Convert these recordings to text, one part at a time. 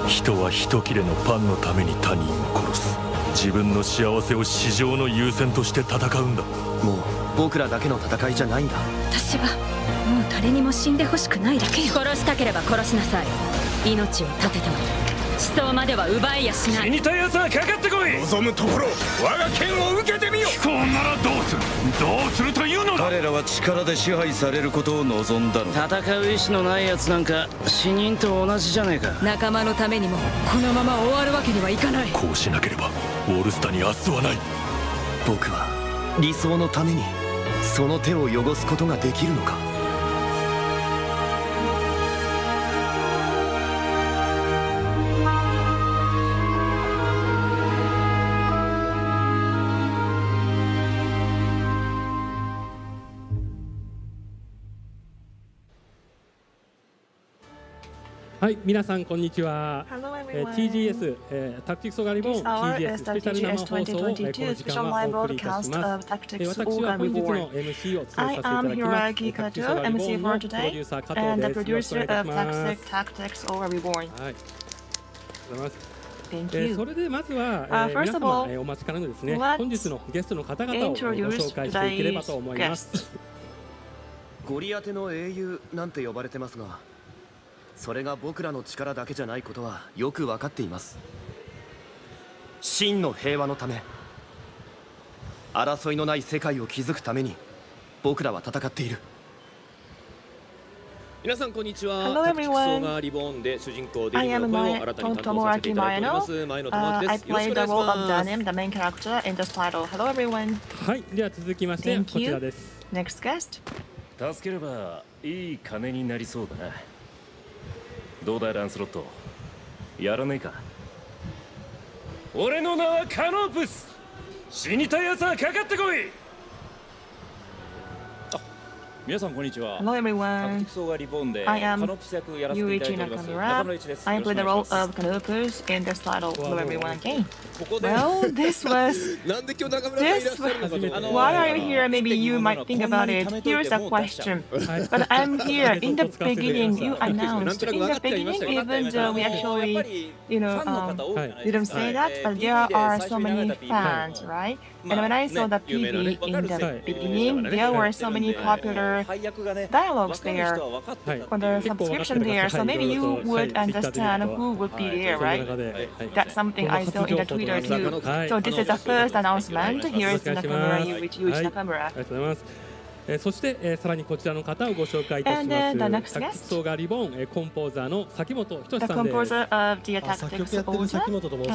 人は一切れのパンのために他人を殺す。自分の幸せを至上の優先として戦うんだ。もう僕らだけの戦いじゃないんだ。私はもう誰にも死んでほしくないだけよ。殺したければ殺しなさい。命を絶てても思想までは奪いやしない。死にたい奴はかかってこい。望むところ我が剣を受けてみよ。こうならどうする。どうするというのだ。彼らは力で支配されることを望んだの。戦う意志のない奴なんか死人と同じじゃねえか。仲間のためにもこのまま終わるわけにはいかない。こうしなければオールスターに明日はない。僕は理想のためにその手を汚すことができるのか。はい、皆さんこんにちは。TGS タクティクスオーガリボン TGS スペシャル生放送をこの時間はお送りいたします。私は本日の MC を務めさせていただきます。タクティクスオーガリボンのプロデューサー加藤です。よろしくお願いいたします。はい、ありがとうございます。それでまずは皆様お待ちかねのですね、本日のゲストの方々をご紹介していければと思います。ゴリアテの英雄なんて呼ばれてますが、それが僕らの力だけじゃないことはよく分かっています。真の平和のため、争いのない世界を築くために僕らは戦っている。皆さんこんにちは。タクティクスオーガーリボーンで主人公デニムの声を新たに担当させていただいております前野智明です。よろしくお願いします。はい、では続きましてこちらです。助ければいい金になりそうだな。どうだランスロット、やらねえか。俺の名はカノープス。死にたい奴はかかってこい。皆さんこんにちは。 Hello タクティ everyone. クスオーガーリボーンで I カ am ノプス役やらせていただいております中 Yuichi 村一です。 I よろ play し the くお願 role いします。 of Canopus in this title. Hello everyone again. ここで Well, this was なんで今日中村さんいらっしゃるのかと。 why are you here? Maybe you might think about it. Here's a question. But I'm here. In the beginning, you announced. In the beginning, even though we actually, didn't say that, but there are so many fans, right? And when I saw the PV in the beginning, there were so many popular dialogues there for the subscription there. So maybe you would understand who would be there, right? That's something I saw in the Twitter too. So this is the first announcement. Here is Nakamura, Yuichi Nakamura. ありがとうございます。そして、さらにこちらの方をご紹介いたします。タクティクスオーガーリボンコンポーザーの崎本仁さんです。 The composer of the Tactics Author,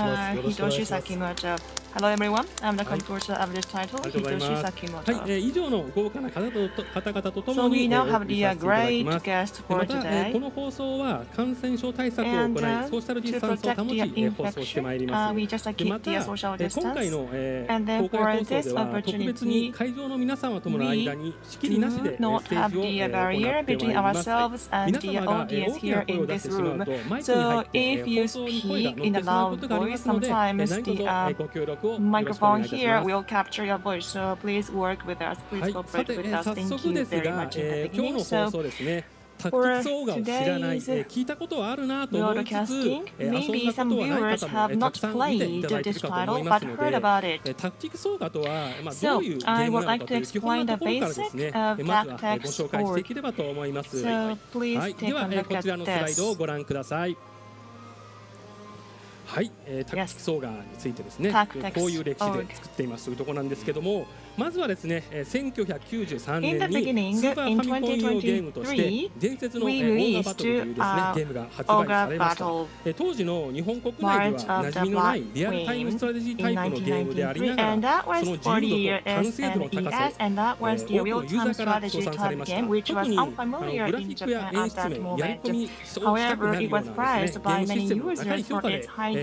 Hitoshi Sakimoto. Hello everyone, I'm the composer of this title, Hitoshi Sakimoto. はい、以上の豪華な方々とと So もに we now have お送 the りさせていただき great ます。 guest ま for た、こ today. の放送は感染症対策を行い、 And ソーシャルディスタンスを to 保ち、 protect the 放送してまいり infection, ます。 we just で keep また、 the social 今回 distance. の、 And then 公 for 開放送 this では特別に opportunity, 会場の皆様との間に仕切り do なしでステ not ー have ジを the 行 barrier ってまい between ります。 ourselves and 皆 the 様が audience 大きな here 声を in 出し this てしまう room. とマイクに入 So って if you 放送に声が speak 乗っ in て a しまうこ loud とがありま voice, すので、 sometimes 何 the 卒ご協力をよろしくお願いい microphone たし here ます。 will capture your voice. So please work with us. は Please い、さ cooperate て、 with us. 早 Thank 速 you です very が、 much in the 今日 beginning. の放 So 送ですね、タクティクスオーガを知らない、 today's 聞いたことはあるなと思いつつ、 broadcasting, 遊ん maybe だこ some とはない viewers 方 have もた not くさん見てい played ただいてい this るかと思 title いま but すの heard で、 about it. タクティクスオーガとは、どう So いうゲ I ーム would なの like かと to いう基本 explain な the ところからですね、 basic of まずはご Tactics 紹介していければと思います。 So please はい、 take では a look こちら at のスライドを this. ご覧ください。はい、タクティクスオーガについてですね、 Tactics こういう歴史で作っていますというところなんですけども、まずはですね、1993 In the 年に beginning, スーパーフ in ァミコン用ゲームとして 2023, 伝説のオ we ーガーバトルというですね released ゲームが発売されました。 Ogre Battle 当時の日本国内では March 馴 of 染 the みのない Black リアルタイムストラテジータイ Queen プのゲームでありな in が 1993, ら、 and that その was 自 for 由 the 度と完成度の高 SNES, さ and that を was the 多くのユー real-time ザーから称 strategy 賛され type ました。 game, which 特 was に unfamiliar グラフ in ィックや Japan 演 at 出 that 面、やり込 moment. みをしたくな However, る it よう was なです prized ね、ゲー by ムシ many ステムの高い users 評 for 価で its high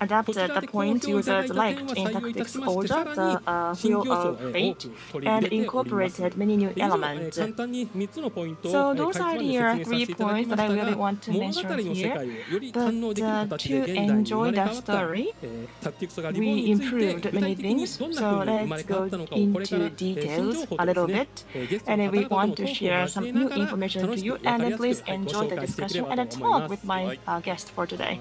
adapted the points users liked in Tactics Order, the Wheel of Fate, and incorporated many new elements. So those are the 3 points that I really want to mention here. But to enjoy the story, we improved many things. So let's go into details a little bit. And we want to share some new information to you. And then please enjoy the discussion and talk with my guest for today.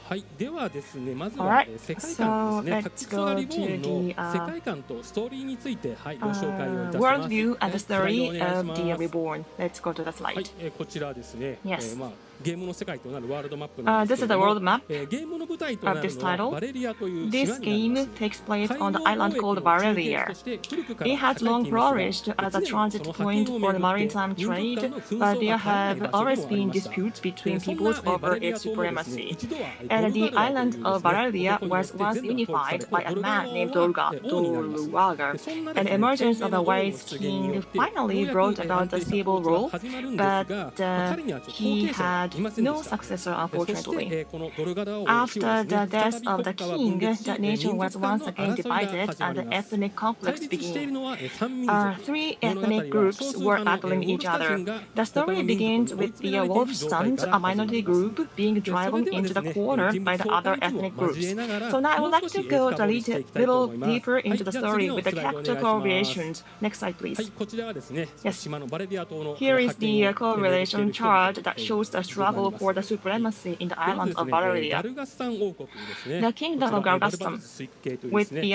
はい、ではですね、まずは Alright, 世界観ですね。 so タクティ let's クスが go リボー to ン the の世界観とストーリーについて、はい、ご紹介をいたします。 worldview and the スライドお story 願いし of ま the す。 Reborn. Let's go to the はい、 slide. こちらですね、 Yes. まあゲームの世界となるワールドマップなんで This す is け the ども、 world map ゲームの舞台とな of る this のは title. バレリアという This 島になり game ます。 takes place 海 on 洋 the 貿 island 易 called の中継地 Varelia. として古くから It 栄 has えて long いますが、 flourished as a 常に transit その覇 point 権を for the めぐって maritime 民族 trade, 間の紛 but 争 there が絶えない have 場所 always でもあり been ました。 disputes between そん peoples な over バレリ its ア島もですね、 supremacy. 一度は And ド the ルガルアという island です of ね、 Varelia 男によっ was て once 全部が統治され unified て、 by a ドルガル man named 王 Dolga が王になります。 Dolwaga. そんな And です the ね、 emergence of the 王の wise 出現によ king って、よ finally うや brought く about 安 the 定した stable 統治が rule, 始まるんですが、 but 彼にはちょっと後 he 継者が had いませんで no した。 successor, そし unfortunately. て、このドルガダ王 After 死後です the ね、 death 再び of 国 the 家は king, 分裂し、 the 民 nation 族 was 間 once の again 争いが divided 始ま and り the ます。 ethnic 対 conflicts 立している began. のは三民 Three 族。物語 ethnic は groups 少数 were 派の battling ウォル each スタ other. 人が 他 The の story 民族 begins に追い with 詰 the められている wolf 状態 sons, か a ら始ま minority ります。 group, being でそれ driven ではで into す the ね、 corner 人 by 物 the 相 other 関図を ethnic 交え groups. ながら、 So now I も would う like 少し to go 深 a 掘りしてい little, きたいと思います。 deeper は into い、 the じゃあ story 次 with の the スライドお願いし character ます。 correlations. Next slide, は please. い、こちらはですね、 Yes. 島のバレリア島の Here is 発展 the を巡ってい correlation る人々 chart that shows the ござい struggle ます。 for the supremacy in the でまず island です of ね、ガ Varelia. ルガスタン王国ですね。 The こ kingdom ちら of ガルバ Gargastan, ス水系というで with すね、 the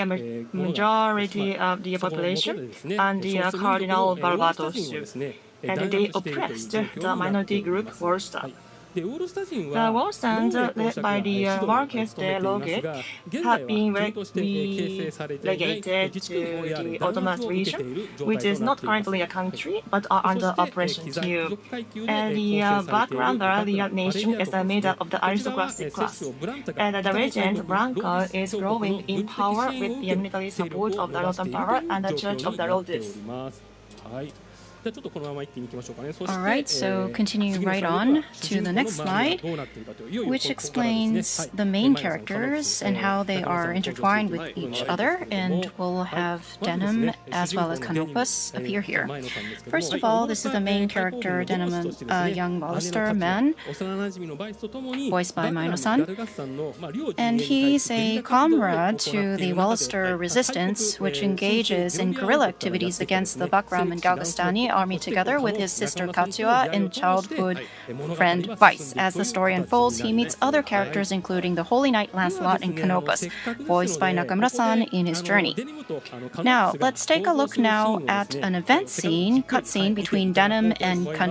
ものがま majority あ of the そこの元 population でですね、 and the 少数民族 cardinal のウォルスタ Barbados, 人をですね、 and 弾 they 圧しているという oppressed 状 the 況になってお minority りま group す。 Worcester. はい。で、ウォルスタ人 The は Wolfstands, ノーウェー公 led 爵 by が the 指導を Marquis 務め de ています Loge, が、現 have 在は been 国として形成されていない relegated 自治区法であ to る the 弾 Ottoman 圧を受けて region, いる状 which 態 is となっ not ています。 currently a country but are そ under して、 oppression 貴族 too. 階級で And 構 the 成されてい background るバ Varelia レリア nation is 島 made ですね。 up of the こちらは aristocratic 摂 class. 政ブランタが And the 北大 regent 国ロ Branca ー is ス教国の growing in 軍事的 power 支援を with 受 the け military 勢力 support を of the 伸ばしてい northern ると power いう and the 状 church 況 of に the なってお Rhodes. ります。はい。じゃあちょっとこのまま一気に行きましょうかね。そして、 Alright, so continue 次の right スライド on は to 主人 the 公の next 周り slide, がどうなっているかといういよいよ which ここからですね。 explains はい。 the main マイナさん、その characters and how they 中村さ are んに登場してい intertwined ただ with いて each いる other, んですけど and も、 we'll はい。 have まずです Denim ね、主 as 人 well 公 as のデニム、 Canopus appear ちょっと here. 前野さんですけども、 First はい、 of all, オー this ルス is タ the ー main 解放軍 character, の同志 Denim, としてです a ね、 young 姉の Bolster カチュア、 man, 幼馴染のバイスとともに、 voiced by バグラム、 Maino-san. ガルガスさんの、両陣営 And に対 he's するゲリ a ラ活動を comrade 行ってい to the る中で、Wallister 開 resistance, 国、 which 新州 engages ゼル in ビア guerrilla 王国からやって activities きたです against ね、 the Bakram 聖 and 騎士ランスロッ Galgastani ト、 army そして together こ with の his sister 中村さんとの Katsua 出会い and を通して、 childhood 物語 friend は Vice. 進んでい As く the という story 形 unfolds, に he なりま meets す。 other はい。 characters, including the Holy Knight ではで Lancelot す and ね、 Canopus, せっかくです voiced の by で、ここ Nakamura-san で in his journey. デニムとカノ Now, プスが let's take a 登場 look するシー now ンをで at すね、 an せ event っかく scene, じっくり、はい、 cutscene 見てい between ただこ Denim うと and 思いま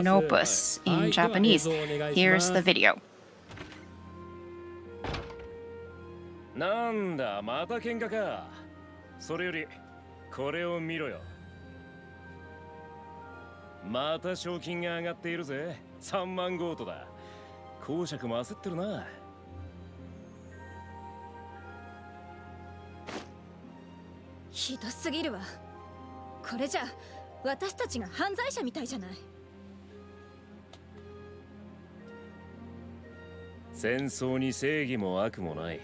す。 Canopus は in い。では映 Japanese. 像をお願いし Here's ま the す。 video. なんだまた喧嘩か。それよりこれを見ろよ。また賞金が上がっているぜ。3万ゴートだ。公爵も焦ってるな。ひどすぎるわ。これじゃ私たちが犯罪者みたいじゃない。戦争に正義も悪もない。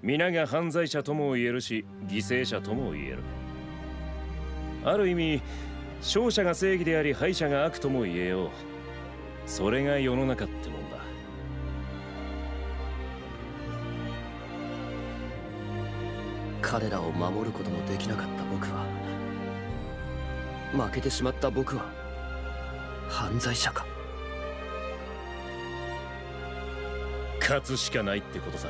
皆が犯罪者とも言えるし、犠牲者とも言える。ある意味、勝者が正義であり敗者が悪とも言えよう。それが世の中ってもんだ。彼らを守ることのできなかった僕は、負けてしまった僕は犯罪者か。勝つしかないってことさ。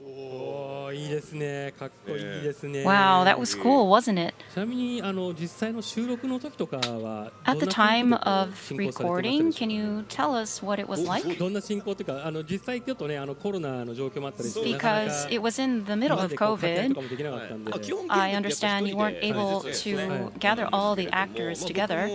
おー、いいですね。かっこいいですね。 Wow, that was cool, wasn't it? ちなみに実際の収録の時とかは At どん the な time 雰囲気で of 進行されてましたで recording, しょ can う you tell us what it was か。 like? どんな進行というか実際ちょっとねコロナの状況もあったりしてなかなか Because it was in the middle 今ま of でこう掛け合いと COVID, かもできなかったんで、 I understand you weren't able to gather all the actors together.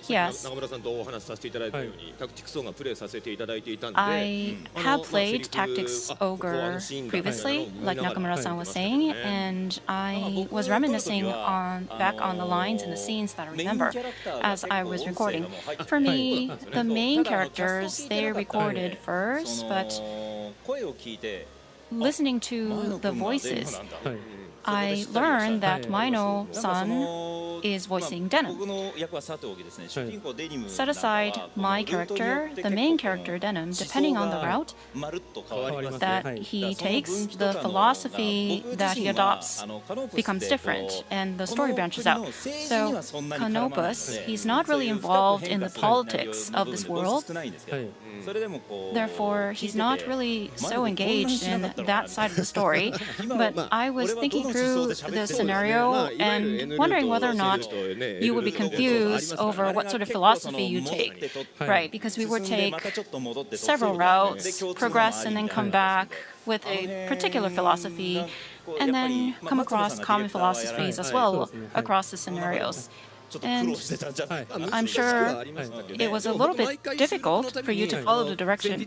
Yes. 中村さんとお話しさせていただいたように、タクティクスオーガプレイさせていただいていたんで、 I have played Tactics Ogre previously, like Nakamura-san was saying, and I was reminiscing back on the lines and the scenes that I remember as I was recording. For me, the main characters, they recorded first, but listening to the voices, I learned that Maino-san is voicing Denim. Set aside my character, the main character Denim, depending on the route that he takes, the philosophy that he adopts becomes different and the story branches out. So Canopus, he's not really involved in the politics of this world. Therefore, he's not really so engaged in that side of the story. But I was thinking through the scenario and wondering whether or not you would be confused over what sort of philosophy you take. Right, because we would take several routes, progress and then come back with a particular philosophy, and then come across common philosophies as well across the scenarios. And I'm sure it was a little bit difficult for you to follow the direction.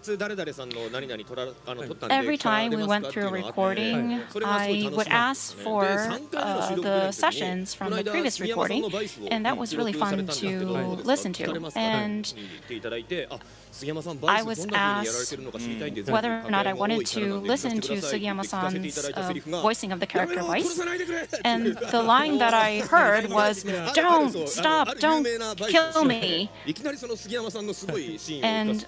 Every time we went through a recording, I would ask for the sessions from the previous recording, and that was really fun to listen to. And I was asked whether or not I wanted to listen to Sugiyama-san's voicing of the character voice. And the line that I heard was, "Don't stop, don't kill me." And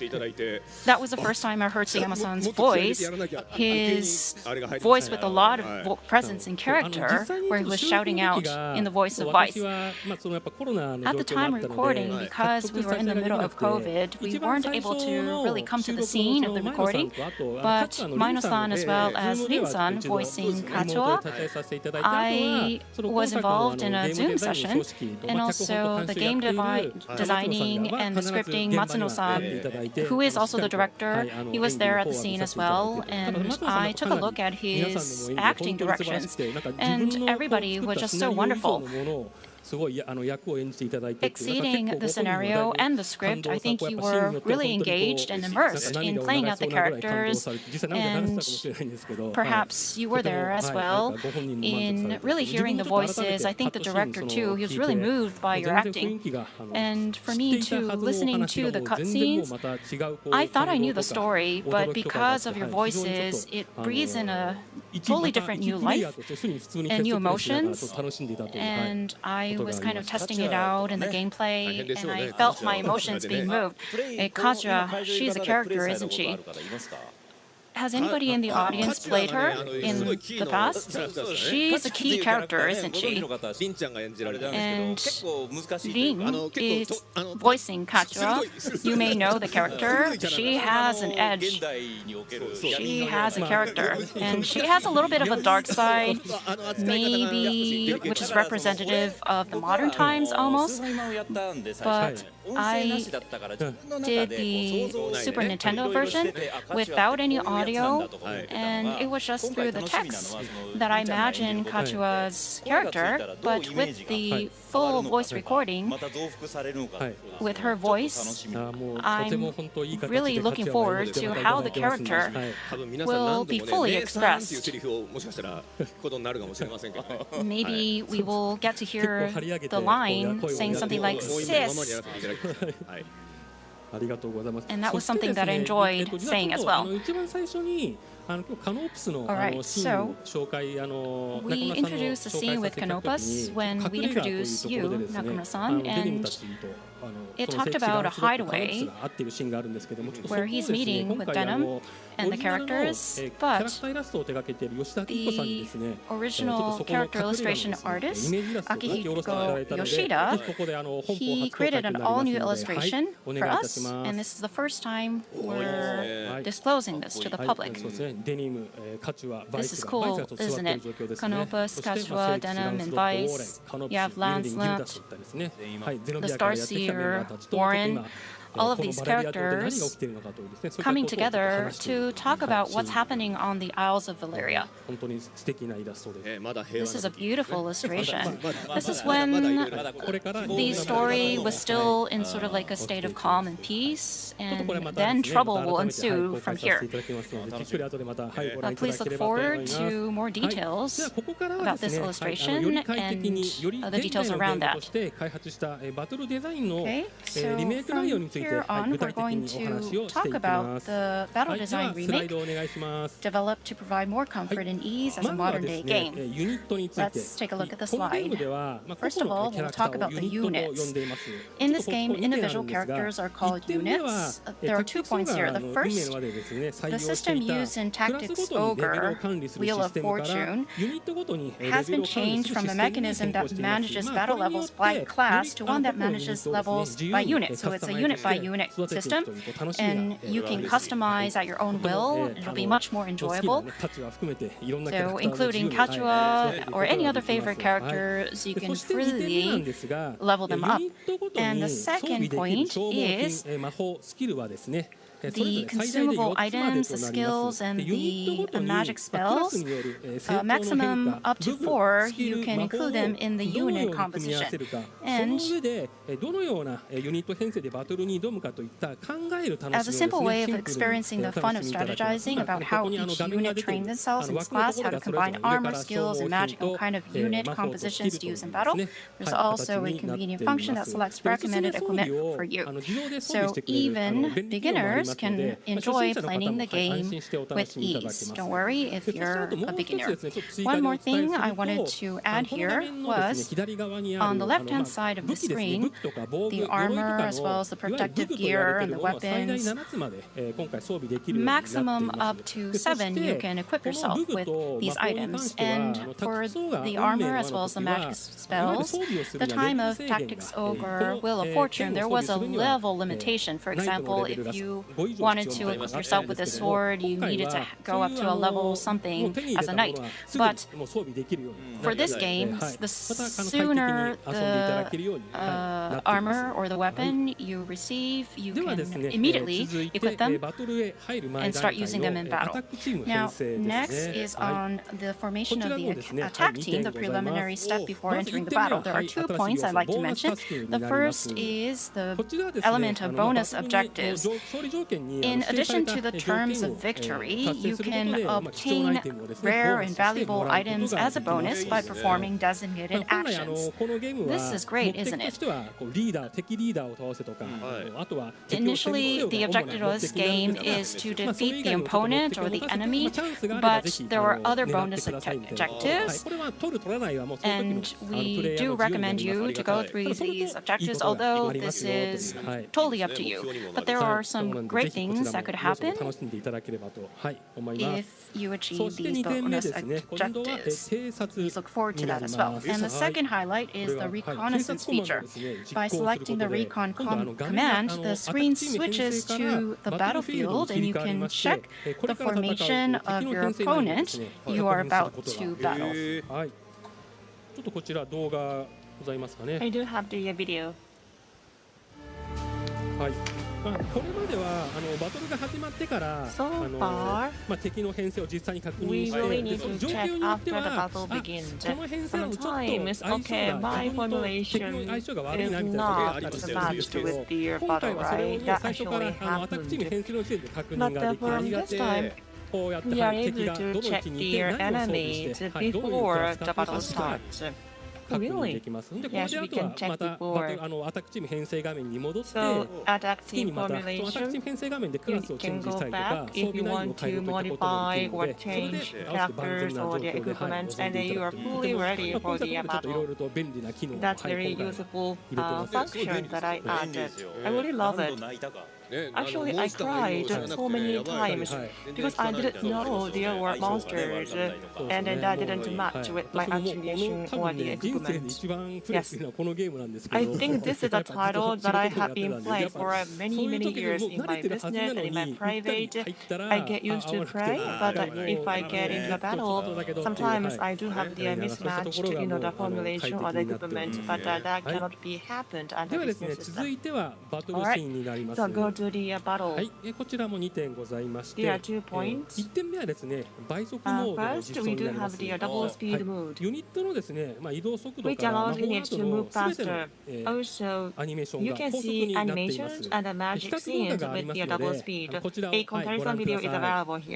that was the first time I heard Sugiyama-san's voice, his voice with a lot of presence and character, where he was shouting out in the voice of Vice. At the time of recording, because we were in the middle of COVID, we weren't able to really come to the scene of the recording, but Maino-san as well as Rin-san voicing Kachua, I was involved in a Zoom session, and also the game designing and the scripting, Matsuno-san, who is also the director, he was there at the scene as well, and I took a look at his acting directions, and everybody was just so wonderful. Exceeding the scenario and the script, I think you were really engaged and immersed in playing out the characters, and perhaps you were there as well in really hearing the voices. I think the director too, he was really moved by your acting. And for me too, listening to the cutscenes, I thought I knew the story, but because of your voices, it breathes in a totally different new life and new emotions, and I was kind of testing it out in the gameplay, and I felt my emotions being moved. Kaja, she's a character, isn't she? Has anybody in the audience played her in the past? She's a key character, isn't she? And Rin is voicing Kachua. You may know the character. She has an edge. She has a character. And she has a little bit of a dark side, maybe, which is representative of the modern times almost. But I did the Super Nintendo version without any audio, and it was just through the text that I imagined Kachua's character, but with the full voice recording, with her voice, I'm really looking forward to how the character will be fully expressed. Maybe we will get to hear the line saying something like "sis." And that was something that I enjoyed saying as well. Alright, so we introduced the scene with Canopus when we introduced you, Nakamura-san, and it talked about a hideaway where he's meeting with Denim and the characters, but the original character illustration artist, Akihiko Yoshida, he created an all-new illustration for us, and this is the first time we're disclosing this to the public. This is cool, isn't it? Canopus, Kachua, Denim, and Vice. You have Lancelot, the Starseer, Warren, all of these characters coming together to talk about what's happening on the Isles of Valeria. This is a beautiful illustration. This is when the story was still in sort of like a state of calm and peace, and then trouble will ensue from here. Please look forward to more details about this illustration and the details around that. Okay, so from here on, we're going to talk about the battle design remake developed to provide more comfort and ease as a modern-day game. Let's take a look at the slide. First of all, we'll talk about the units. In this game, individual characters are called units. There are 2 points here. The first, the system used in Tactics Ogre, Wheel of Fortune, has been changed from a mechanism that manages battle levels by class to one that manages levels by unit. So it's a unit-by-unit system, and you can customize at your own will. It'll be much more enjoyable. So including Kachua or any other favorite characters, you can freely level them up. And the second point is the consumable items, the skills, and the magic spells. Maximum up to 4, you can include them in the unit composition. And as a simple way of experiencing the fun of strategizing about how each unit train themselves in this class, how to combine armor, skills, and magic, and kind of unit compositions to use in battle, there's also a convenient function that selects recommended equipment for you. So even beginners can enjoy playing the game with ease. Don't worry if you're a beginner. One more thing I wanted to add here was on the left-hand side of the screen, the armor as well as the protective gear and the weapons. Maximum up to 7 you can equip yourself with these items. And for the armor as well as the magic spells, the time of Tactics Ogre Wheel of Fortune, there was a level limitation. For example, if you wanted to equip yourself with a sword, you needed to go up to a level something as a knight. But for this game, the sooner the armor or the weapon you receive, you can immediately equip them and start using them in battle. Now, next is on the formation of the attack team, the preliminary step before entering the battle. There are 2 points I'd like to mention. The first is the element of bonus objectives. In addition to the terms of victory, you can obtain rare and valuable items as a bonus by performing designated actions. This is great, isn't it? Initially, the objective of this game is to defeat the opponent or the enemy, but there are other bonus objectives, and we do recommend you to go through these objectives, although this is totally up to you. But there are some great things that could happen if you achieve these bonus objectives. Please look forward to that as well. And the second highlight is the reconnaissance feature. By selecting the recon command, the screen switches to the battlefield, and you can check the formation of your opponent you are about to battle. I do have the video. これまではバトルが始まってから敵の編成を実際に確認して、その状況によってはこの編成だとちょっと相性が敵の相性が悪いなみたいなことがありますよね。今回はそれを最初からアタックチーム編成の時点で確認ができありがてこうやって敵がどの位置にいて何を装備してどういうクラフトをして確認できます。で、これであとはまたアタックチーム編成画面に戻って次にまたそのアタックチーム編成画面でクラスをチェンジしたりとか装備内容を変えるといったこともできるので、それで合わせて万全な状況で遊んでいただければと。こういったところでちょっといろいろと便利な機能を今回入れてます。 I really love it. Actually, I cried so many times because I didn't know there were monsters, and then that didn't match with my activation or the equipment. Yes, I think this is a title that I have been playing for many years in my business and in my private. I get used to play, but if I get into a battle, sometimes I do have the mismatched, the formulation or the equipment, but that cannot be happened under this system. Alright, so go to the battle. はい、こちらも2点ございまして、 There are 2 points. 1点目はですね、倍速モードの実装になります。ユニットのですね、移動速度から魔法などのすべてのアニメーションが高速になっています。比較動画がありますので、こちらをご覧ください。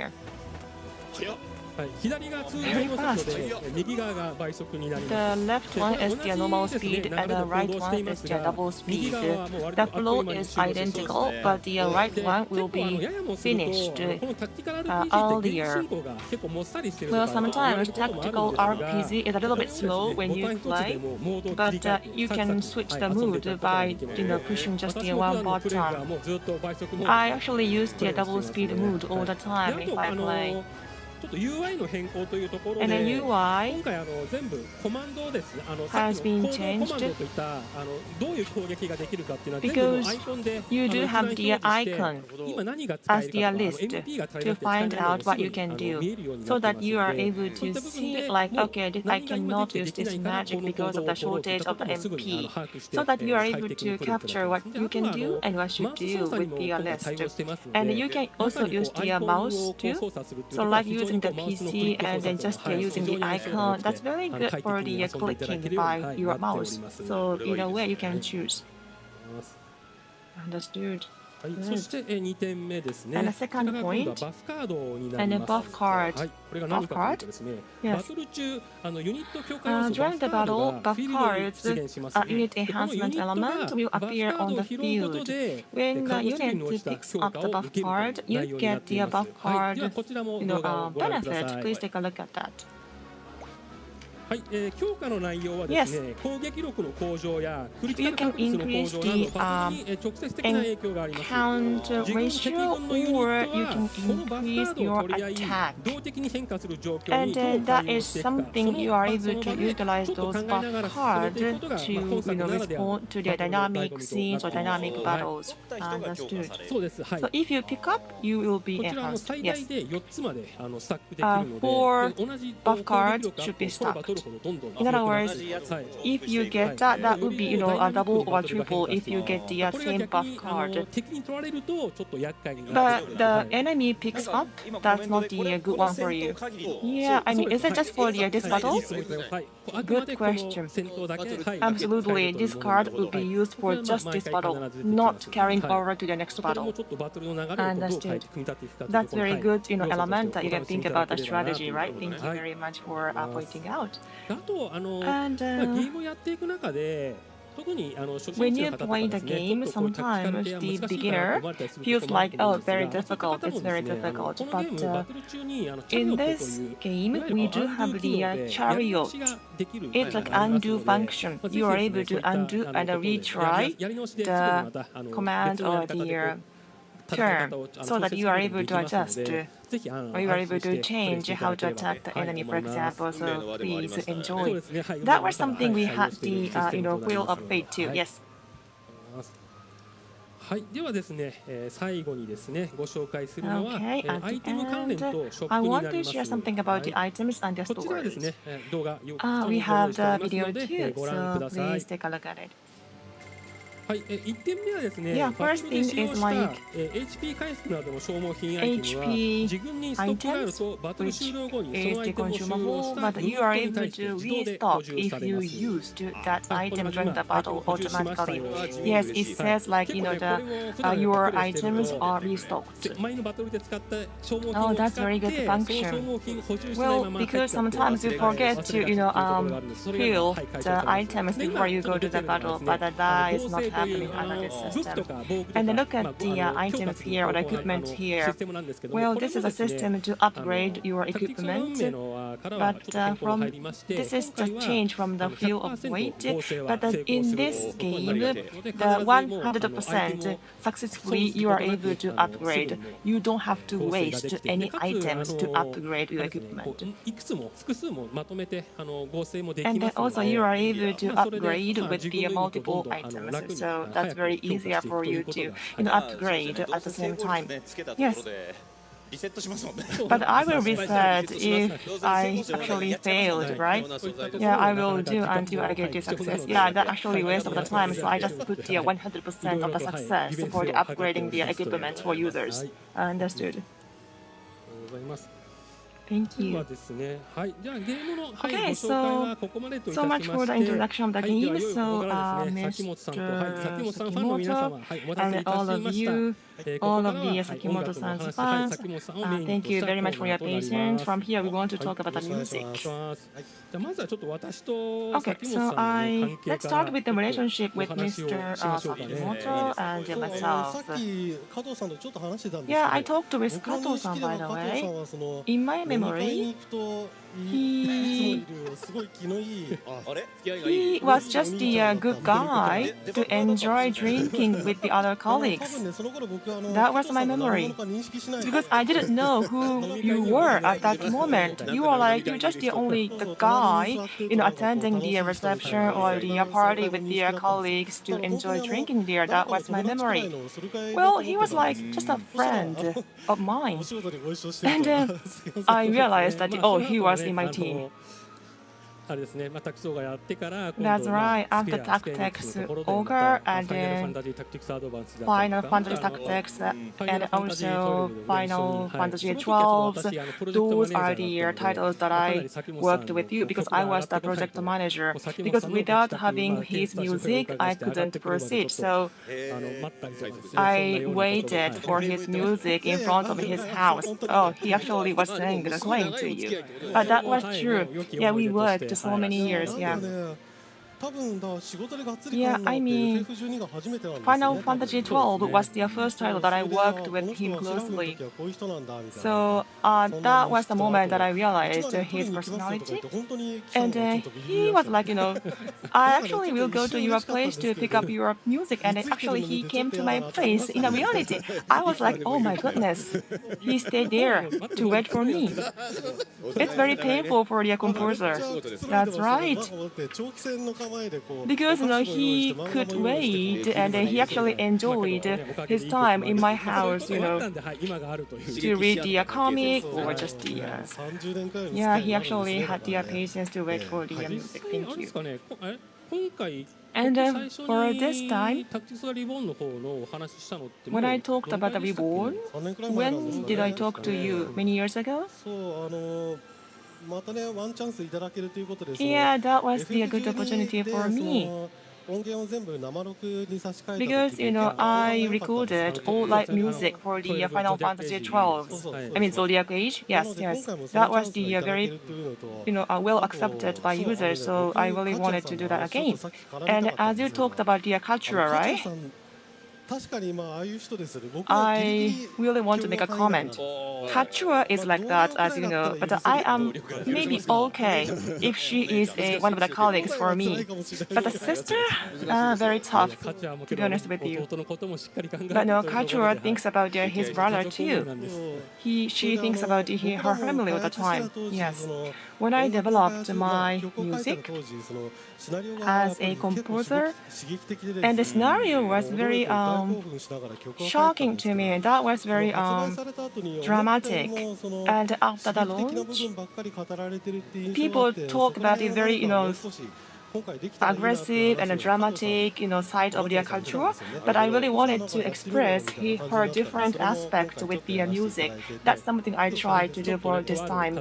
左が通常の速度で右側が倍速になります。 The left one is the normal speed and the right one is the double speed. The flow is identical, but the right one will be finished earlier. Well, sometimes tactical RPG is a little bit slow when you play, but you can switch the mood by pushing just the one button. I actually use the double speed mood all the time if I play. ちょっと UI の変更というところで、 And the UI 今回全部コマンドですね。has been changed コマンドといったどういう攻撃ができるかっていうのは全部のアイコンで you do have the icon 今何が使え as る the か list to find out what you can do, so that you are able to see like, okay, I cannot use this magic because of the shortage of the MP, so that you are able to capture what you can do and what you do with the list. And you can also use the mouse too, so like using the PC and then just using the icon. That's very good for the clicking by your mouse. So in a way you can choose. Understood. そして2点目ですね。 And the second point, バフカードにな and り a ます。 buff card. はい、これが何かというとですね、 Yes. バトル中ユニット強化要素 During the バフカード battle, が buff フィールドに cards, 出現します a ね。 unit でこのユニ enhancement ットが element will バフカ appear ード on を the 拾うこと field. で When the 回復 unit に応じた picks 強 up 化 the を buff 受けるという card, 内 you 容になっ get てい the ます。 buff はい、では card, こちらもどうぞご覧くだ benefit. さい。 Please take a look at that. はい、強化の内容はですね、攻撃力の向上やクリティカル確率の向上などパッドに直接的な影響があります。 Count 自分の敵 ratio, 軍のユニッ or ト you は can このバフカ increase ードを your 取り合い attack. 動的に変化する状況 And にどう that 対応 is していくか、 something you are そ able の to 場で utilize ちょっと those 考えなが buff ら進めていくことが cards to 本作ならでは respond to the の dynamic 醍醐味 scenes と or なってい dynamic ます。 battles. Understood. そうです。はい。 So if you pick up, you will be こちら enhanced. 最大 Yes. で4つまでスタックできるので、 4同じ buff 攻 cards 撃力ア should ッ be プを取れば取るほどどんどん In other words, はい。 if you get that, that would be, a double or triple if you get the これが same 逆 buff に card. 敵に取られるとちょっと厄介になる。 But the enemy picks up, that's not the good one for you. Yeah, I mean, is it just for this battle? はい。あくま Good でこの question. 戦闘だけ、はい。 Absolutely, this card will be used for just this battle, not carrying over to the next そこでも battle. ちょっとバトルの流れをどう組み立てていくかというところ。 That's very good, element that you 要 can 素として think お楽 about し the みいただけれ strategy, ばな right? と思います。 Thank you very much for pointing out. あとAnd ゲームをやっていく中で特に初 when 心 you 者の方とか play で the すね、 game, ちょっとこういうタクティカル sometimes 系は the 難しいかなと beginner 思われたりする feels こともある like, と思 oh, うんです very が、そういった difficult, 方 it's もで very すね、 difficult. このゲーム But バトル中にチャリオ in ットとい this う game, we do have the chariot. It's like undo function. You are able to undo and retry the command or the turn, so that you are able to adjust, or you are able to change how to attack the enemy, for example. So please enjoy. That was something we had the Wheel of Fate too. Yes. はい、ではですね、最後にですね、ご紹介するのは、 Okay, アイテム関連 and とショ I ップに want な to ります share something about the はい items and the こちらはですね stores. 動画よ We have ご用 the 意しております video ので too, ご覧 so ください please take a look at it. はい、1点目はですね、 Yeah, バト first ルで thing 使用 is した、 like HP 回復などの消耗品アイテムは HP 自分にストックがあるとバトル終了後にそ is のア the イテムを収納し consumable, た but ユニ you ッ are トに able 対して to 自動で補 restock 充さ if れ you ます。 used that item during the アイ battle テム補充しました automatically. よ。 Yes, it says like, 結構ね、これを普段 your プレイしてる items と are restocked. 前のバトルで使った消耗品 Oh, を使 that's って very good その function. 消耗品を補充しないま Well, ま入っちゃ because って sometimes you 忘れ forget が to, ちというところがあるんです。それが fill はい解 the 消されます。 items で今 before you ちょっ go と to 出 the てるのは battle, ですね but that is 合 not 成とい happening う under this 武器と system. か防具とか And look at まあ the 強化 items する here or the 方法 equipment シ here. ステムなんですけども、 Well, これ this も is a ですね system to upgrade your タクティクスの運 equipment. 営のからはちょっと But 変更が from 入りまして、 this is 今 the 回は change from the field of 100% weight. 合成は But 成 that 功 in する this ことに game, なり the ますので、必ずもアイテムを 100% successfully you are able to upgrade. You don't have to 合成がで waste きて、 any かつ items to upgrade your こ equipment. ういくつも複数もまとめて合成もでき And ま then すの also で、 you are able to まあそれで upgrade まあ with 自 the 分のユニットをどん multiple どん楽 items. に So 早 that's く very 強化 easier していく for とい you うこと to が upgrade at the same time. つけたとこ Yes. ろでリセットしますもんね。 But I will reset if I actually failed, right? Yeah, I will do until I get the success. Yeah, that actually waste of the time, so I just put the 100% of the success for the upgrading the equipment for users. Understood. ございます。Thank で you. はですね、はい、じゃあゲームの、はい、 Okay, ご紹介はここまでといた so しま much して、 for the introduction of the はい、で game. は良いここからですね、 So, 崎本さんと、はい、崎本さんファンの Mr. 皆様、はい、お待たせ and いた all し of ました。 you, ここ all から of は、 the はい、音 Sakimoto 楽のお San's 話、はい、 fans, 崎本さんをメインと thank し you た very コ much ー for ナ your ーとなり patience. ます。 From here, we want to はい、 talk about the お願いし music. ます。はい、じゃあまずはちょっと私と Okay, 崎本 so さんの、ね、関係 let's から start with the ちょっ relationship とお with 話を Mr. しましょうかね。 Sakimoto and さ myself. っき加藤さんとちょっと話してたんですけ Yeah, ど、 I talked with 僕の Kato 認 san, 識で by は the 加藤さ way. んはその In my 飲み会に memory, 行くといつも he いるすごい気のいい he was just the good guy to enjoy drinking with the other 多 colleagues. 分ねその頃僕は That was my 加藤さんが何 memory. 者か認識しない Because I didn't know who you were at that moment. You were like, you're just the only the guy, attending the reception or the party with their colleagues to enjoy drinking there. That was my memory. Well, he was like just a friend of mine. お仕事でご一緒してる And と then すいません I realized that, まあ oh, その he 後 was ね in my team. あれですね、まあ、タクソーがやってから今 That's 度、まあ right. After スクエアエニックスのところで Tactics また Ogre and ファイナルファ then ンタジータクティクスアドバンスだったり Final とか Fantasy また Tactics ファイナ and ルファンタジー also 12 Final はい、 Fantasy その時は 12. 私プロジェクトマ Those ネー are ジャ the ーだったので titles that かな I り崎本さん worked の with you because 曲 I が上が was って the こない project と manager. 崎本 Because さんのご自 without 宅、 having まあ、検 his 査所評 music, 価 I して上がって couldn't くるまで proceed. ちょっ So と待ったりとかですね、そんな I ようなことも、は waited い for his music in front of his house. Oh, he actually was saying the claim to you. But that was true. Yeah, we worked so many years. なん Yeah. かね多分だ仕事でがっつり Yeah, 考え I て mean, FF12 が初めてなんですよね Final Fantasy 12 was the first title that I worked with him closely. この人は調べる時はこういう人なんだみたいな So that was the moment that I realized his personality. And he was like, I actually will go to your place to pick up your music. And actually, he came to my place in reality. I was like, oh my goodness, he stayed there to wait for me. It's very painful for the composer. That's right. 長期戦の構えでこう Because he could wait and he actually enjoyed his time in my house, 終わったんで、はい、今があるという to read the comic or just the. 30年くらいの Yeah, 付き合 he いがあるん actually ですよ had the patience to wait for the 実 music. 際あ Thank れで you. すかね、今回 And 最初 for に this time, タクティクスがリボンの方のお話ししたのっても when う I talked about the どのぐらいでしたっけ Reborn, 3年くらい前なんです when か did I ね talk to you? Many years ago? そうまたねワンチャンスいただけるということでその Yeah, that was the good FF12 opportunity で for そ me. の音源を全部生録に差し替えた Because 時に I recorded all live music for the Final Fantasy 12. I mean Zodiac Age. Yes, yes. That was the very, well accepted by users. So I really wanted to do that again. And as you talked about the culture, right? 確かに今ああいう人ですよね。僕 I really want to make a comment. Katsura is like that, as you know, but I am maybe okay if she is one of the colleagues for me. But the sister, very tough, to be honest with you. But no, Katsura thinks about his brother too. She thinks about her family all the time. Yes. When I developed my music as a composer, and the scenario was very shocking to me. That was very dramatic. And after the launch, people talk about it very, aggressive and dramatic, side of their culture. But I really wanted to express her different aspect with the music. That's something I tried to do for this time.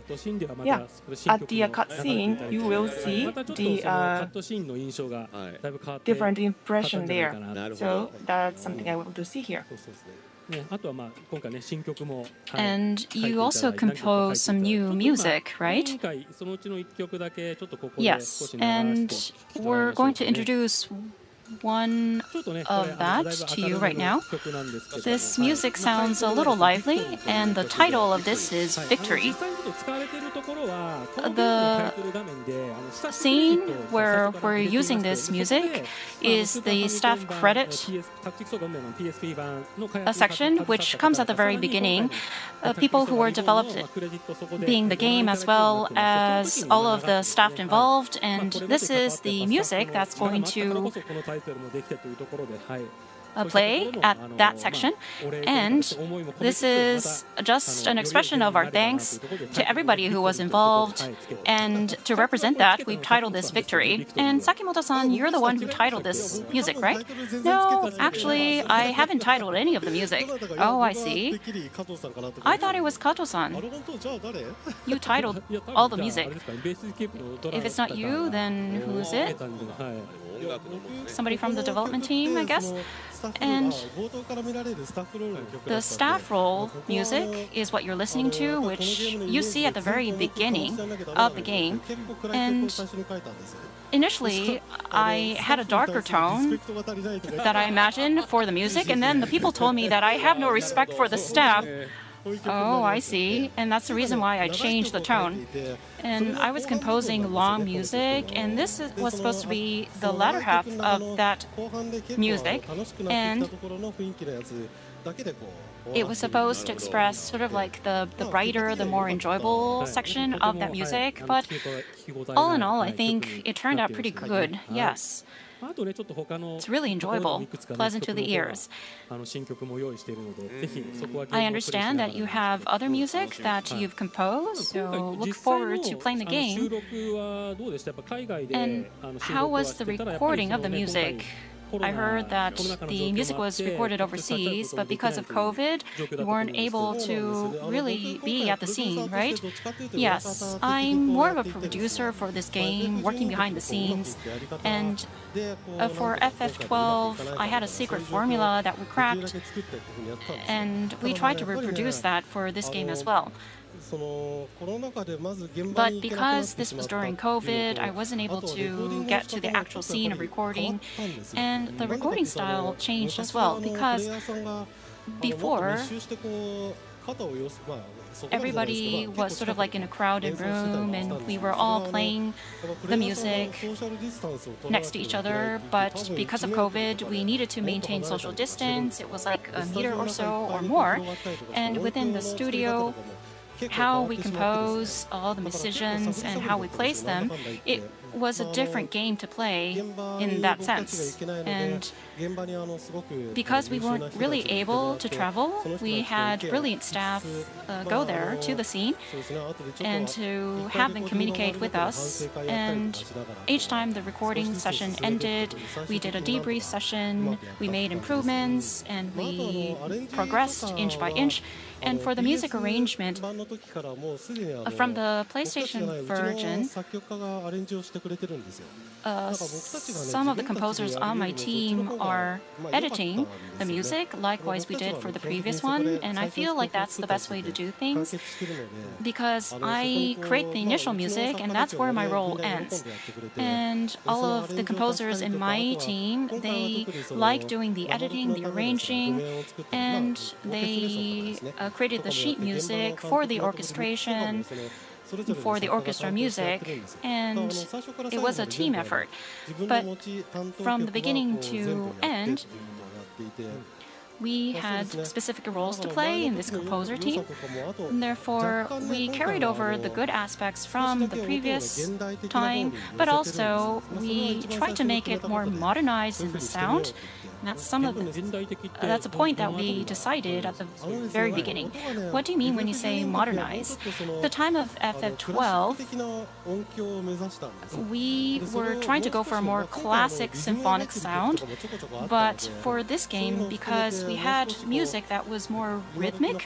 Yeah, at the cutscene, you will see the different impression there. So that's something I want to see here. And you also compose some new music, right? Yes, and we're going to introduce one of that to you right now. This music sounds a little lively, and the title of this is Victory. The scene where we're using this music is the staff credit section, which comes at the very beginning. People who were developed being the game as well as all of the staff involved, and this is the music that's going to play at that section. And this is just an expression of our thanks to everybody who was involved. And to represent that, we've titled this Victory. And Sakimoto-san, you're the one who titled this music, right? No, actually, I haven't titled any of the music. Oh, I see. I thought it was Kato-san. You titled all the music. If it's not you, then who is it? Somebody from the development team, I guess. And the staff role music is what you're listening to, which you see at the very beginning of the game. And initially, I had a darker tone that I imagined for the music, and then the people told me that I have no respect for the staff. Oh, I see. And that's the reason why I changed the tone. And I was composing long music, and this was supposed to be the latter half of that music. And it was supposed to express sort of like the brighter, the more enjoyable section of that music. But all in all, I think it turned out pretty good, yes. It's really enjoyable, pleasant to the ears. I understand that you have other music that you've composed, so look forward to playing the game. And how was the recording of the music? I heard that the music was recorded overseas, but because of COVID, you weren't able to really be at the scene, right? Yes, I'm more of a producer for this game, working behind the scenes. And for FF12, I had a secret formula that we cracked, and we tried to reproduce that for this game as well. But because this was during COVID, I wasn't able to get to the actual scene of recording, and the recording style changed as well, because before, everybody was sort of like in a crowded room, and we were all playing the music next to each other, but because of COVID, we needed to maintain social distance. It was like a meter or so or more, and within the studio, how we compose all the musicians and how we place them, it was a different game to play in that sense. And because we weren't really able to travel, we had brilliant staff go there to the scene and to have them communicate with us. And each time the recording session ended, we did a debrief session, we made improvements, and we progressed inch by inch. And for the music arrangement, from the PlayStation version, some of the composers on my team are editing the music. Likewise, we did for the previous one, and I feel like that's the best way to do things, because I create the initial music, and that's where my role ends. And all of the composers in my team, they like doing the editing, the arranging, and they created the sheet music for the orchestration, for the orchestra music, and it was a team effort. But from the beginning to end, we had specific roles to play in this composer team, and therefore we carried over the good aspects from the previous time, but also we tried to make it more modernized in the sound. That's a point that we decided at the very beginning. What do you mean when you say modernize? The time of FF12, we were trying to go for a more classic symphonic sound, but for this game, because we had music that was more rhythmic,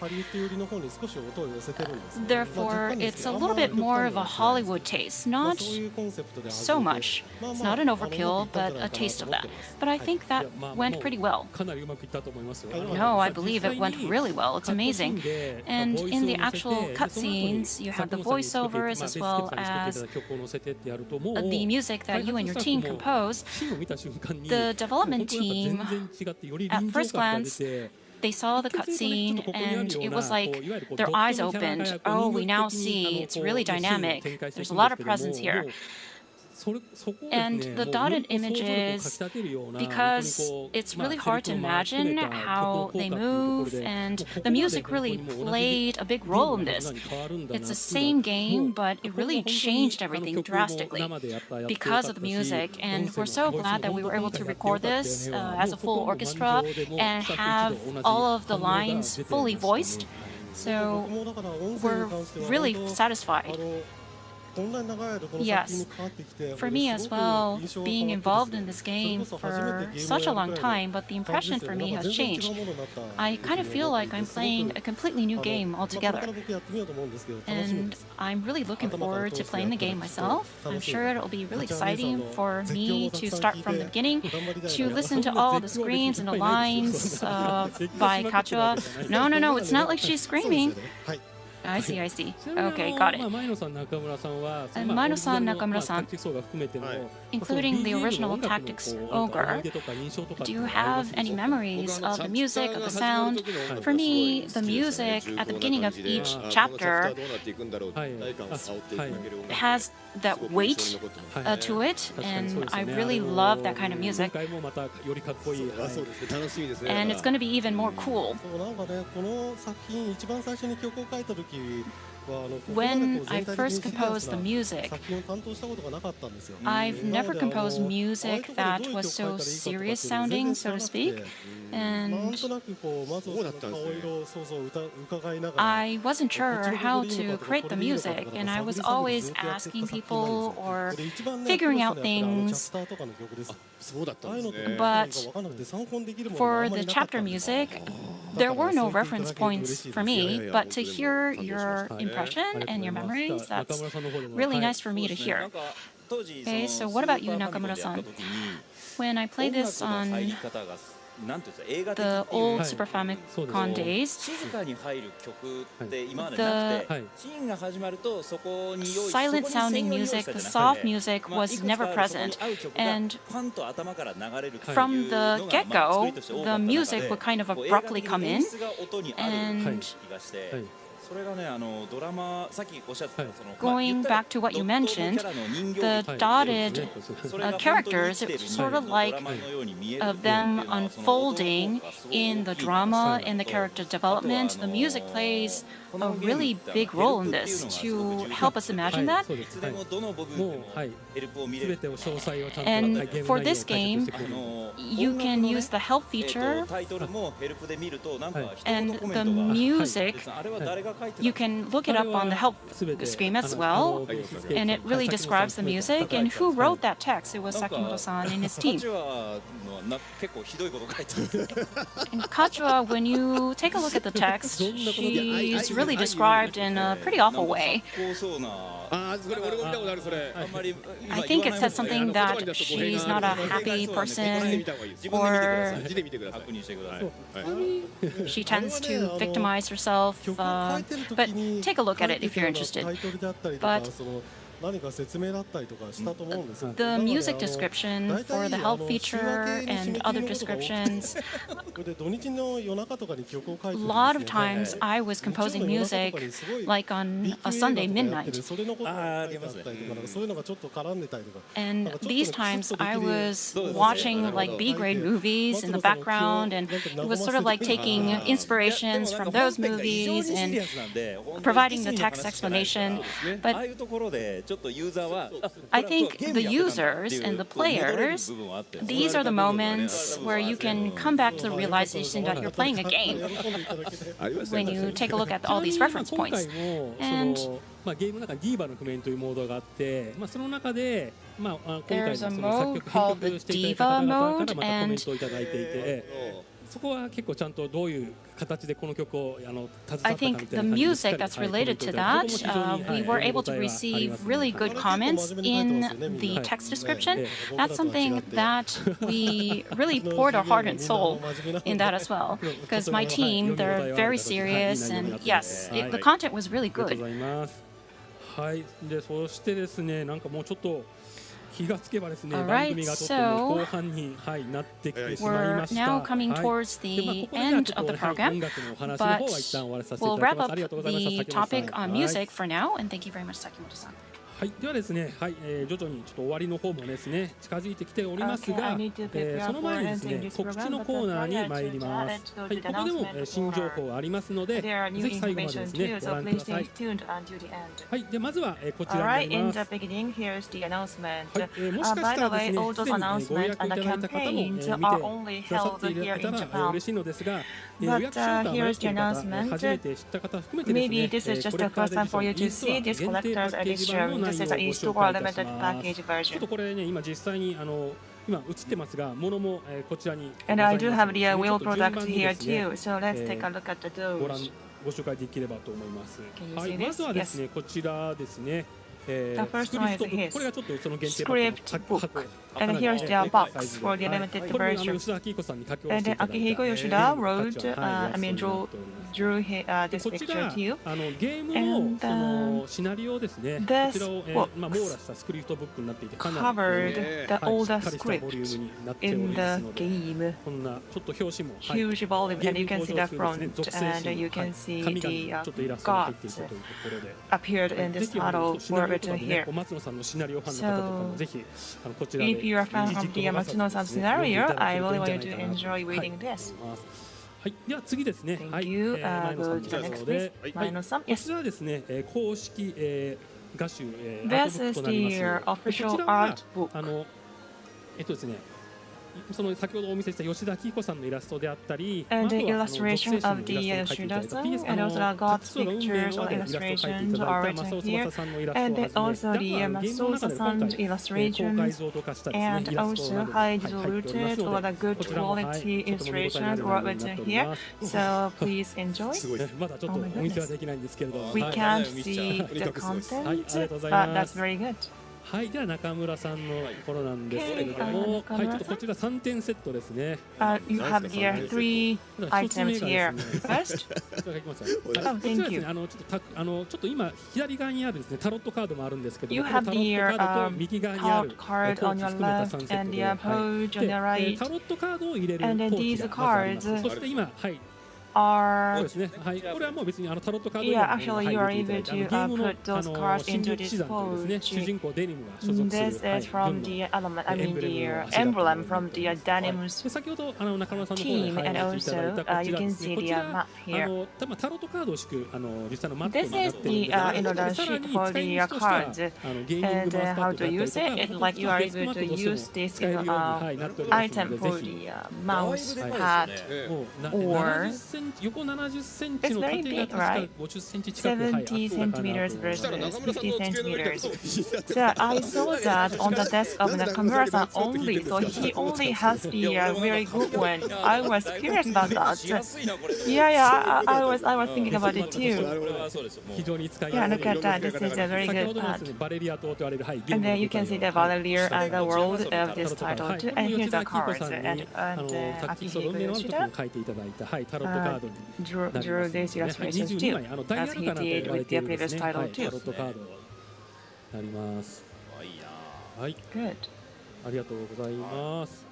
therefore it's a little bit more of a Hollywood taste, not so much. It's not an overkill, but a taste of that. But I think that went pretty well. No, I believe it went really well. It's amazing. And in the actual cutscenes, you have the voiceovers as well as the music that you and your team compose. The development team, at first glance, they saw the cutscene and it was like their eyes opened. Oh, we now see it's really dynamic. There's a lot of presence here. And the dotted images, because it's really hard to imagine how they move, and the music really played a big role in this. It's the same game, but it really changed everything drastically because of the music. And we're so glad that we were able to record this as a full orchestra and have all of the lines fully voiced. So we're really satisfied. Yes, for me as well, being involved in this game for such a long time, but the impression for me has changed. I kind of feel like I'm playing a completely new game altogether. And I'm really looking forward to playing the game myself. I'm sure it'll be really exciting for me to start from the beginning, to listen to all the screams and the lines by Kachua. No, it's not like she's screaming. I see. Okay, got it. And Maino-san, Nakamura-san, including the original Tactics Ogre, do you have any memories of the music, of the sound? For me, the music at the beginning of each chapter has that weight to it, and I really love that kind of music. And it's going to be even more cool. When I first composed the music, I've never composed music that was so serious sounding, so to speak, and I wasn't sure how to create the music, and I was always asking people or figuring out things. But for the chapter music, there were no reference points for me, but to hear your impression and your memories, that's really nice for me to hear. Okay, so what about you, Nakamura-san? When I played this on the old Super Famicom days, the silent sounding music, the soft music was never present, and from the get-go, the music would kind of abruptly come in, and going back to what you mentioned, the dotted characters, it's sort of like of them unfolding in the drama, in the character development. The music plays a really big role in this to help us imagine that. And for this game, you can use the help feature, and the music, you can look it up on the help screen as well, and it really describes the music. And who wrote that text? It was Sakimoto-san and his team. And Kachua, when you take a look at the text, she's really described in a pretty awful way. I think it says something that she's not a happy person, or she tends to victimize herself. But take a look at it if you're interested. But the music description for the help feature and other descriptions, a lot of times I was composing music like on a Sunday midnight. And these times I was watching like B-grade movies in the background, and it was sort of like taking inspirations from those movies and providing the text explanation. But I think the users and the players, these are the moments where you can come back to the realization that you're playing a game when you take a look at all these reference points. And there's a mode called the Diva mode, and I think the music that's related to that, we were able to receive really good comments in the text description. That's something that we really poured our heart and soul in that as well, because my team, they're very serious, and yes, the content was really good. Alright, so we're now coming towards the end of the program, but we'll wrap up the topic on music for now, and thank you very much, Sakimoto-san. はい、ではですね、はい、徐々にちょっと終わりの方もですね近づいてきておりますが、その前にですね告知のコーナーに参ります。はい、ここでも新情報がありますので、ぜひ最後までですねご覧ください。はい、でまずはこちらになります。はい、もしかしたらですね、すでにご予約いただいた方も見てくださっていたら嬉しいのですが、予約ショーターをやっている方、初めて知った方含めてですね、これから出てくるインストア限定パッケージ版の内容をご紹介いたします。ちょっとこれね、今実際に今映ってますが、ものもこちらにございます。ちょっと順番にですね、ご紹介できればと思います。はい、まずはですね、こちらですね。スクリプトブック、これがちょっとその限定版の箱。And here's the box for the limited version. And Akihiko Yoshida wrote, drew this picture to you. And this book covered the older script in the game. Huge volume, and you can see the front, and you can see the gods appeared in this title were written here. So, if you are a fan of the Matsuno-san scenario, I really want you to enjoy reading this. はい、では次ですね。はい、前野さんの方で、こちらはですね、公式画集アートブックとなります。こちらはですね。その先ほどお見せした吉田紀彦さんのイラストであったり、and the illustration of the Yoshida-san, and also the God's pictures or illustrations are written here, and also the Masosa-san's illustrations, and also high diluted or the good quality illustrations were written here. So please enjoy. Oh my goodness. We can't see the content, but that's very good. はい、では中村さんのところなんですけれども、はい、ちょっとこちら3点セットですね。You have the three items here. First, oh, thank you. ちょっと今左側にあるですねタロットカードもあるんですけど、You have the tarot card on your left and the page on your right. タロットカードを入れるポーチがまずあります。そして今、はい。Are そうですね。はい。これはもう別にタロットカード Yeah, actually you are able to put those cards into this pouch. 主人公デニムが所属する This is from the element, I mean the emblem from the Denim's 先ほど中村さんの方で team, and 配置いただいたこ also ち you らで can すね。 see こ the ちら map here. タロットカードを敷く実際のマット This になっ is ているん the ですが、 another さら sheet に for 使い the 道としては cards, ゲーミン and グマスタ how ー to だったり use と it か、 is like you are able to use this 使えるようになっております item ので、 for ぜひ the mouse pad. もう Or 70センチ横70センチ It's の very 縦が big, 確か right? 50センチ近く、はい、あったかな 70 centimeters と思います。 versus 50 centimeters. So I saw that on the desk of Nakamura-san only, so he only has the very good one. I was curious about that. Yeah, I was thinking about it too. 非常に使い Yeah, やすい look at that. This is a very 先 good ほどのです pad. ねバレリア島と言われる、はい、ゲー And ム then の you can 舞 see 台 the Valerier and the world of this タロットカー title ド、はい、 too. ここ And に here's 吉田 the 紀子 cards. さんに And タッチソロ Akihiko メロの時に Yoshida 書いていただいた、はい、タロットカードに drew these なりますので、はい、 illustrations 22 too, 枚ダイヤ as ル he かなと did 言われ with てい the るんです previous ね、は title い、タ too. ロットカードになります。はい、 Good. ありがとうございます。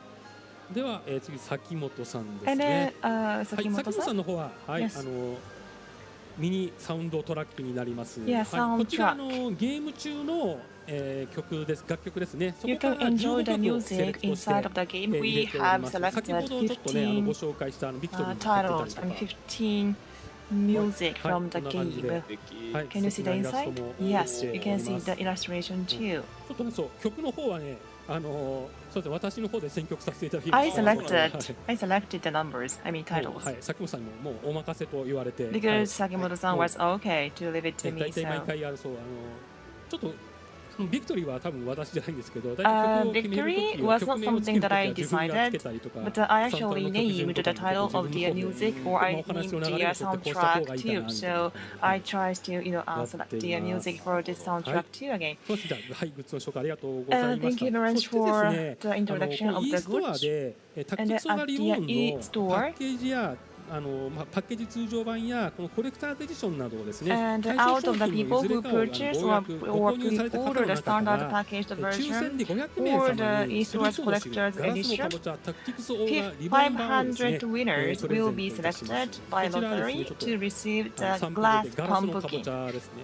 では、次崎本さんです And ね。 then はい、崎本さ Sakimoto-san. んの方は、はい、 Yes. ミニサウンドトラックになります。 Yeah, はい、こちら soundtrack. ゲーム中の、曲です、楽曲ですね。そ You こか can ら enjoy 15 the 曲をセレ music クトして inside of the game. 入 We れており have ます。 selected 先ほどちょっとね、ご紹介したビクトリーに入ってた titles, りと I mean か。 15 music はい、 from こ the んな感じで、 game. はい、 Can you see 素 the 敵なイラスト inside? も Yes, you 出てお can り see ます。 the illustration ち too. ょっとね、そう曲の方はね、そうですね、私の方で選曲させていただきま I した。selected the numbers, I mean もう titles. はい、崎本さんにももうお任せと言われて、はい、 Because Sakimoto-san was okay to leave it to 大 me, 体毎 so. 回そうちょっとビクトリーは多分私じゃないんですけど、大体曲を決める Victory 時は was 曲 not 名をつけ something る that 時 I は自分がつけ decided, たりとか、 but I サントラ actually の曲順 named と the かも title of 自 the 分の方で music, or まあ I お話 named の the 流れにとってこうした方 soundtrack がいいかな too. みたいな So I tries to, select the music for this soundtrack too again. そうしたはい、グッズの紹介ありがとうございました。 Thank you very much そしてです for ね、 the introduction この of e the ストア goods. でタクティクスオガリボーンのパッケージやパッケージ通常版やこのコレクターエディションなどをですね、 And 対象 out 商 of the 品のい people ずれ who かを purchase ご or 購入された方 pre-order の the 中か standard ら packaged 抽選 version で500 or 名様 the に Eastward スルー表紙 Collector's ガラスのか Edition, ぼちゃタクティクスオーガリボン版をですね、 500 winners プレゼ will ント be いたします。 selected by こちらはですね、 lottery ちょっと to receive サ the ンプルで glass ガラスのかぼ pumpkin. ちゃですね。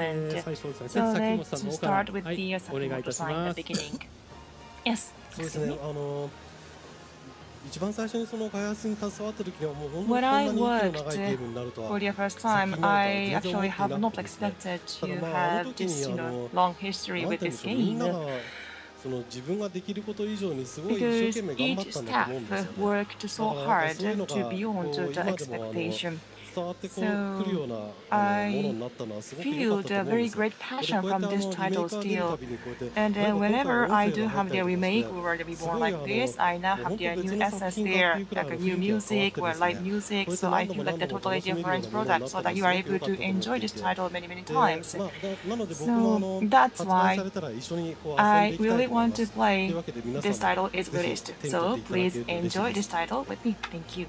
moment. 最初ですね、 So 崎本 let's さんの方から start with はい the お願いい Sakamoto たし sign ま in the す。 beginning. Yes. そうですね、一番最初にその開発に携わった時にはもう本当にこ When んな I に息の worked 長いゲームになるとは for the first 作 time, 品になるとは I 全然 actually 思ってい have な not くてですね。 expected ただ to まああの have 時 this, に long history なん with て言うんで this しょう、みんな game がその自分ができること以上にすごい一 because 生懸命頑張 each ったんだと staff 思うんですよね。 worked so だからやっぱ hard そういうのが to beyond こう the 今でも expectation. So I feel the very great passion from this title still. And whenever I do have the remake or the reborn like this, I now have the new assets there, like a new music or light music. So I feel like the totally different product, so that you are able to enjoy this title many times. So that's why I really want to play this title is released. So please enjoy this title with me. Thank you.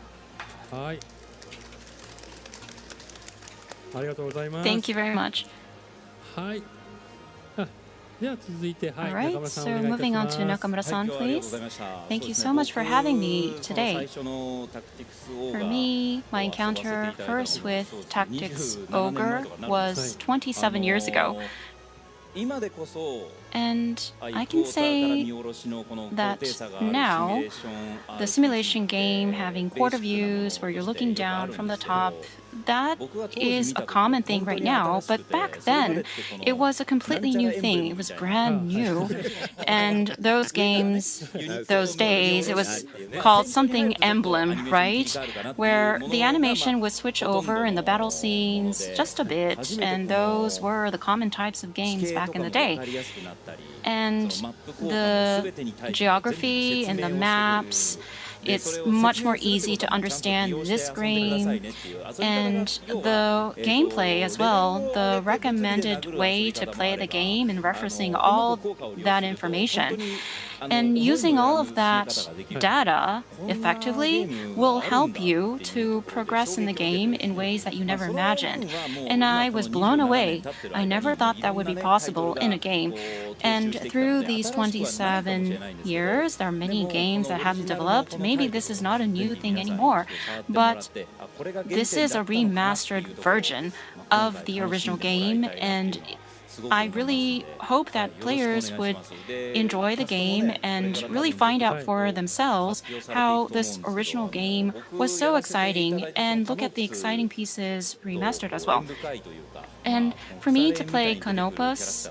Thank you very much. Alright, so moving on to Nakamura-san, please. Thank you so much for having me today. For me, my encounter first with Tactics Ogre was 27 years ago. And I can say that now, the simulation game having quarter views where you're looking down from the top, that is a common thing right now, but back then, it was a completely new thing. It was brand new. And those games, those days, it was called something Emblem, right? Where the animation would switch over in the battle scenes just a bit, and those were the common types of games back in the day. And the geography and the maps, it's much more easy to understand this screen, and the gameplay as well, the recommended way to play the game and referencing all that information. And using all of that data effectively will help you to progress in the game in ways that you never imagined. And I was blown away. I never thought that would be possible in a game. And through these 27 years, there are many games that have developed. Maybe this is not a new thing anymore, but this is a remastered version of the original game, and I really hope that players would enjoy the game and really find out for themselves how this original game was so exciting, and look at the exciting pieces remastered as well. And for me to play Canopus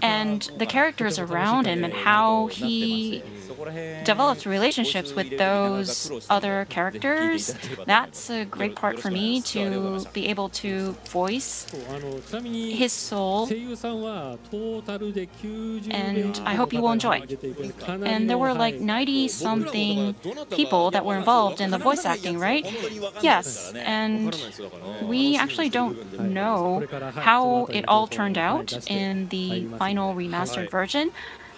and the characters around him and how he develops relationships with those other characters, that's a great part for me to be able to voice his soul, and I hope you will enjoy. And there were like 90-something people that were involved in the voice acting, right? Yes, and we actually don't know how it all turned out in the final remastered version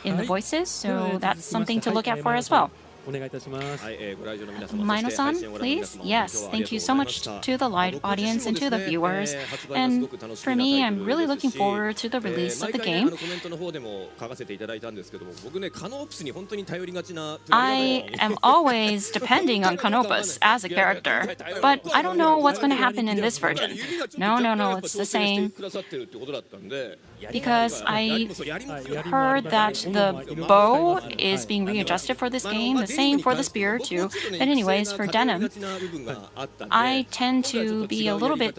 in the voices, so that's something to look out for as well. Maino-san, please? Yes, thank you so much to the live audience and to the viewers. And for me, I'm really looking forward to the release of the game. I am always depending on Canopus as a character, but I don't know what's going to happen in this version. No, it's the same. Because I heard that the bow is being readjusted for this game, the same for the spear too. But anyways, for Denim, I tend to be a little bit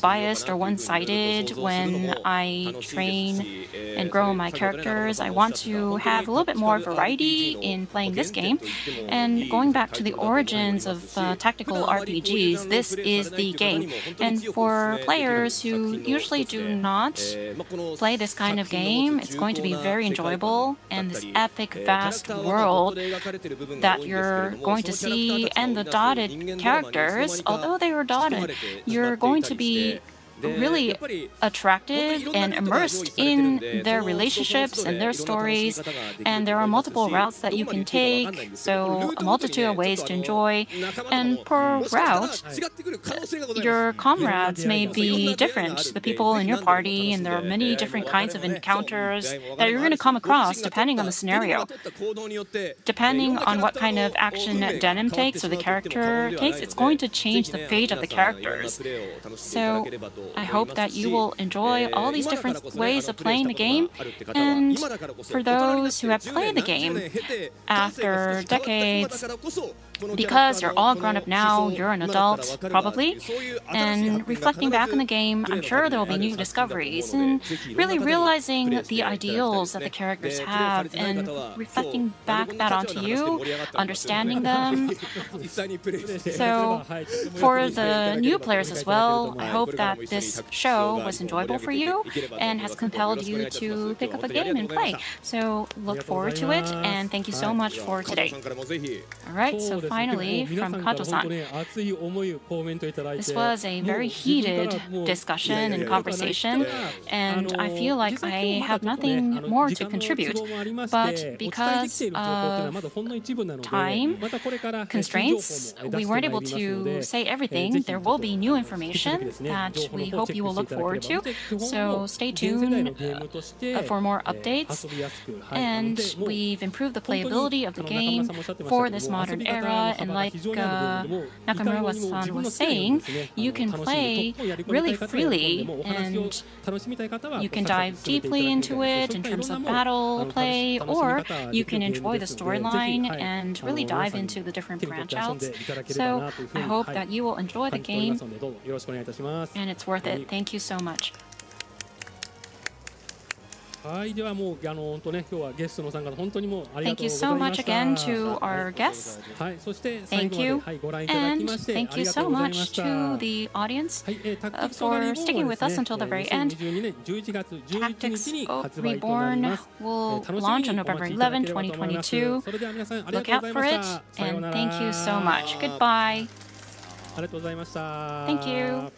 biased or one-sided when I train and grow my characters. I want to have a little bit more variety in playing this game. And going back to the origins of tactical RPGs, this is the game. And for players who usually do not play this kind of game, it's going to be very enjoyable, and this epic, vast world that you're going to see, and the dotted characters, although they are dotted, you're going to be really attracted and immersed in their relationships and their stories, and there are multiple routes that you can take, so a multitude of ways to enjoy, and per route your comrades may be different, the people in your party, and there are many different kinds of encounters that you're going to come across depending on the scenario. Depending on what kind of action Denim takes or the character takes, it's going to change the fate of the characters. So I hope that you will enjoy all these different ways of playing the game. And for those who have played the game after decades, because you're all grown up now, you're an adult probably, and reflecting back on the game, I'm sure there will be new discoveries and really realizing the ideals that the characters have and reflecting back that onto you, understanding them. So for the new players as well, I hope that this show was enjoyable for you and has compelled you to pick up a game and play. So look forward to it, and thank you so much for today. Alright, so finally, from Kato-san. This was a very heated discussion and conversation, and I feel like I have nothing more to contribute. But because of time constraints, we weren't able to say everything. There will be new information that we hope you will look forward to. So stay tuned for more updates. And we've improved the playability of the game for this modern era, and like Nakamura-san was saying, you can play really freely and you can dive deeply into it in terms of battle play, or you can enjoy the storyline and really dive into the different branch outs. So I hope that you will enjoy the game, and it's worth it. Thank you so much. Thank you so much again to our guests. Thank you. And thank you so much to the audience for sticking with us until the very end. Tactics Reborn will launch on November 11, 2022. Look out for it, and thank you so much. Goodbye. Thank you.